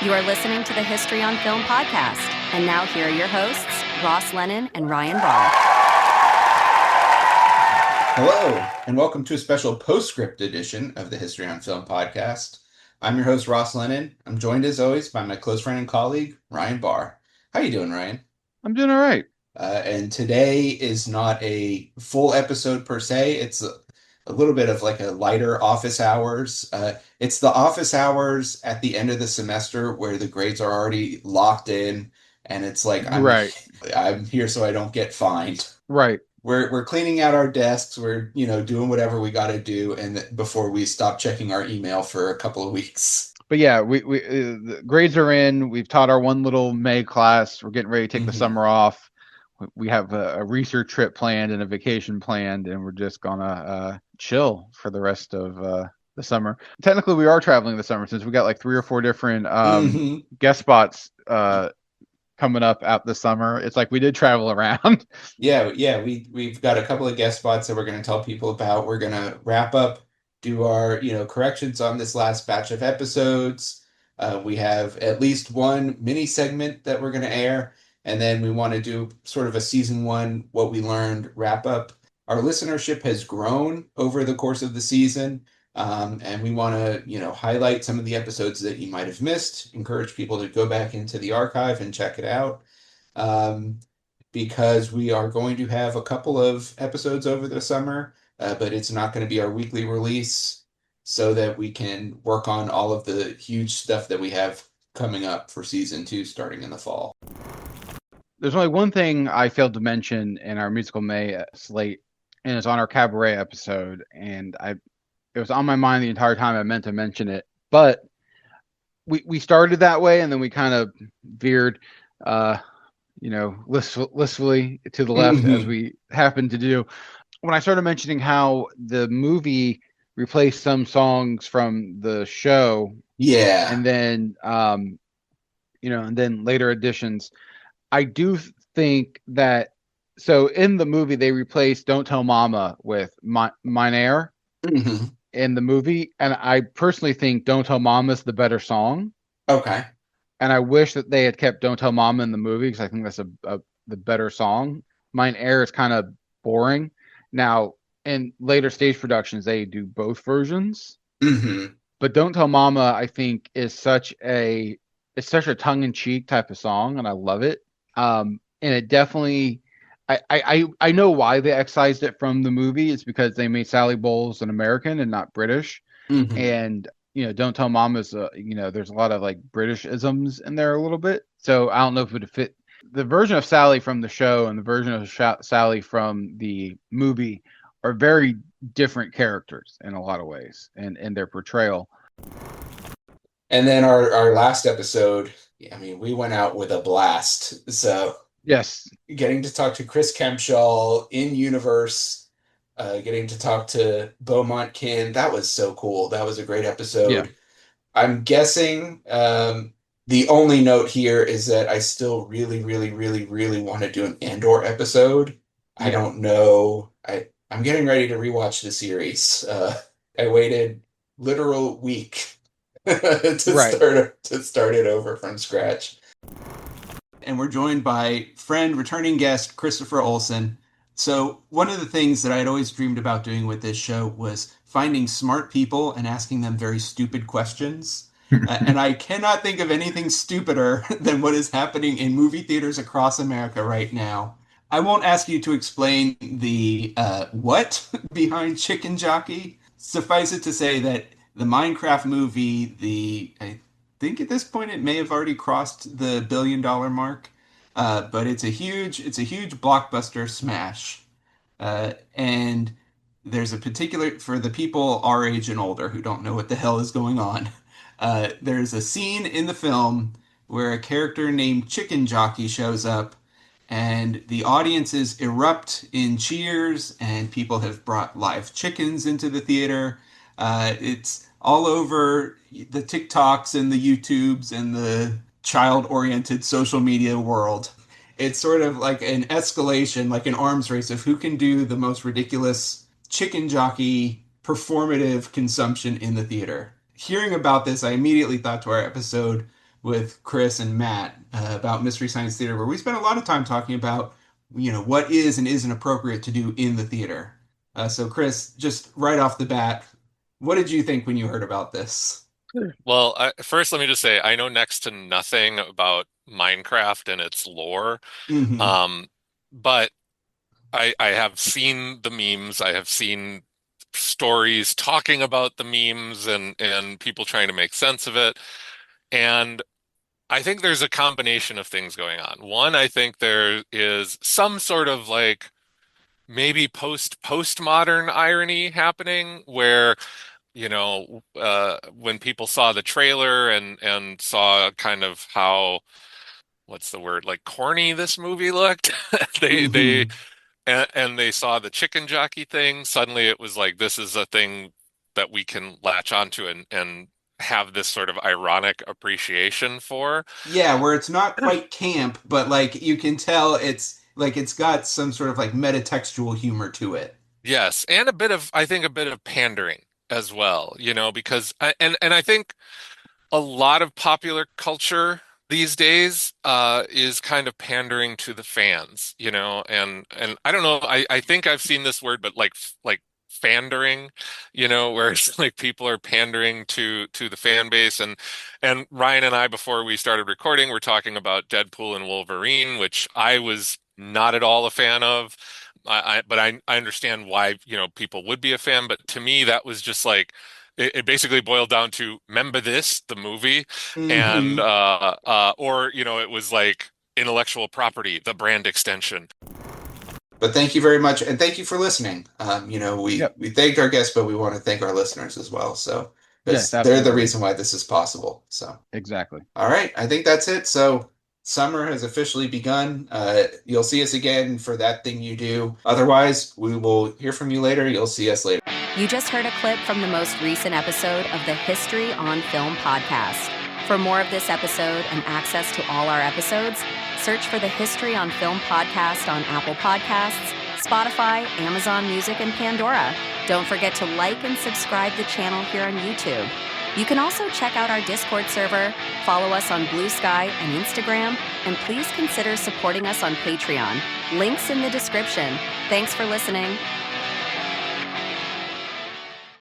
You are listening to the History on Film podcast. And now here are your hosts, Ross Lennon and Ryan Barr. Hello, and welcome to a special postscript edition of the History on Film podcast. I'm your host, Ross Lennon. I'm joined, as always, by my close friend and colleague, Ryan Barr. How you doing, Ryan? I'm doing all right. And today is not a full episode per se. It's a little bit of like a lighter office hours. It's the office hours at the end of the semester where the grades are already locked in, and it's like Right. I'm here so I don't get fined. Right. We're cleaning out our desks. We're doing whatever we got to do, and before we stop checking our email for a couple of weeks. But yeah, we the grades are in. We've taught our one little May class. We're getting ready to take the summer off. We have a research trip planned and a vacation planned, and we're just gonna chill for the rest of the summer. Technically, we are traveling this summer since we got like 3 or 4 different guest spots coming up out this summer. It's like we did travel around. Yeah, we've got a couple of guest spots that we're going to tell people about. We're going to wrap up, do our corrections on this last batch of episodes. We have at least one mini segment that we're going to air, and then we want to do sort of a season 1 what we learned wrap up. Our listenership has grown over the course of the season, and we want to highlight some of the episodes that you might have missed. Encourage people to go back into the archive and check it out. Because we are going to have a couple of episodes over the summer, but it's not going to be our weekly release, so that we can work on all of the huge stuff that we have coming up for season 2 starting in the fall. There's only one thing I failed to mention in our musical May slate, and it's on our cabaret episode, and it was on my mind the entire time. I meant to mention it, but we started that way, and then we kind of veered listfully to the left as we happen to do. When I started mentioning how the movie replaced some songs from the show, and then and then later additions, I do think that so in the movie they replaced "Don't Tell Mama" with "Mine Air" in the movie, and I personally think "Don't Tell Mama" is the better song. Okay. And I wish that they had kept "Don't Tell Mama" in the movie, because I think that's the better song. "Mine Air" is kind of boring. Now, in later stage productions, they do both versions. But "Don't Tell Mama," I think, is such a tongue-in-cheek type of song, and I love it. And it definitely, I know why they excised it from the movie. It's because they made Sally Bowles an American and not British. And "Don't Tell Mama" is, there's a lot of like British isms in there a little bit. So I don't know if it would fit. The version of Sally from the show and the version of Sally from the movie are very different characters in a lot of ways, and in their portrayal. And then our last episode, I mean, we went out with a blast. So yes, getting to talk to Chris Kempshall in universe, getting to talk to Beaumont Kin, that was so cool. That was a great episode. Yeah. I'm guessing the only note here is that I still really, really, really, really want to do an Andor episode. Yeah. I don't know. I'm getting ready to rewatch the series. I waited literal week to start it over from scratch. And we're joined by returning guest Christopher Olson. So one of the things that I had always dreamed about doing with this show was finding smart people and asking them very stupid questions. And I cannot think of anything stupider than what is happening in movie theaters across America right now. I won't ask you to explain the what behind Chicken Jockey. Suffice it to say that the Minecraft movie, I think at this point it may have already crossed the $1 billion mark, but it's a huge blockbuster smash. And there's a particular, for the people our age and older who don't know what the hell is going on, there's a scene in the film where a character named Chicken Jockey shows up, and the audiences erupt in cheers, and people have brought live chickens into the theater. It's all over the TikToks and the YouTubes and the child-oriented social media world. It's sort of like an escalation, like an arms race of who can do the most ridiculous chicken jockey performative consumption in the theater. Hearing about this, I immediately thought to our episode with Chris and Matt about Mystery Science Theater, where we spent a lot of time talking about, what is and isn't appropriate to do in the theater. So, Chris, just right off the bat, what did you think when you heard about this? Well, first, let me just say I know next to nothing about Minecraft and its lore. Hmm. Um, but I have seen the memes. I have seen stories talking about the memes and people trying to make sense of it. And I think there's a combination of things going on. One, I think there is some sort of like maybe postmodern irony happening where when people saw the trailer and saw kind of how, what's the word, like corny this movie looked, they Hmm. and they saw the chicken jockey thing. Suddenly it was like, this is a thing that we can latch onto and have this sort of ironic appreciation for. Yeah, where it's not quite camp, but like you can tell it's got some sort of like metatextual humor to it. Yes, and I think a bit of pandering as well, because and I think a lot of popular culture these days is kind of pandering to the fans, and I don't know, I think I've seen this word, but like fandering, where it's like people are pandering to the fan base, and Ryan and I, before we started recording, were talking about Deadpool and Wolverine, which I was not at all a fan of. But I understand why, people would be a fan, but to me that was just like it basically boiled down to remember this, the movie, and Hmm. or it was like intellectual property, the brand extension. But thank you very much, and thank you for listening. We Yep. we thanked our guests, but we want to thank our listeners as well. So, Yes, because they're the absolutely. reason why this is possible. So, Exactly. all right, I think that's it. So, summer has officially begun. You'll see us again for that thing you do. Otherwise, we will hear from you later. You'll see us later. You just heard a clip from the most recent episode of the History on Film podcast. For more of this episode and access to all our episodes, search for the History on Film podcast on Apple Podcasts, Spotify, Amazon Music, and Pandora. Don't forget to like and subscribe the channel here on YouTube. You can also check out our Discord server, follow us on Blue Sky and Instagram, and please consider supporting us on Patreon. Links in the description. Thanks for listening.